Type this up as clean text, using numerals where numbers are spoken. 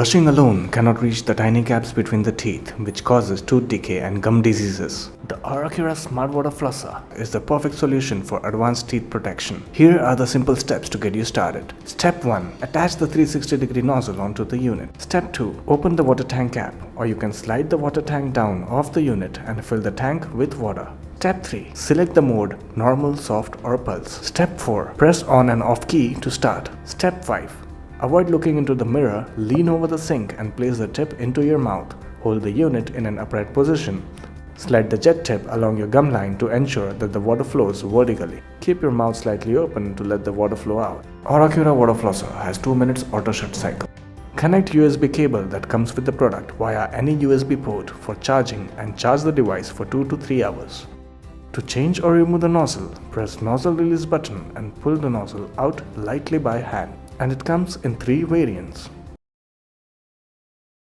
Brushing alone cannot reach the tiny gaps between the teeth, which causes tooth decay and gum diseases. The Oracura Smart Water Flosser is the perfect solution for advanced teeth protection. Here are the simple steps to get you started. Step 1. Attach the 360-degree nozzle onto the unit. Step 2. Open the water tank cap, or you can slide the water tank down off the unit and fill the tank with water. Step 3. Select the mode normal, soft or pulse. Step 4. Press on and off key to start. Step 5. Avoid looking into the mirror, lean over the sink and place the tip into your mouth. Hold the unit in an upright position. Slide the jet tip along your gum line to ensure that the water flows vertically. Keep your mouth slightly open to let the water flow out. Oracura Water Flosser has 2 minutes auto shut cycle. Connect USB cable that comes with the product via any USB port for charging and charge the device for 2 to 3 hours. To change or remove the nozzle, press nozzle release button and pull the nozzle out lightly by hand. And it comes in 3 variants.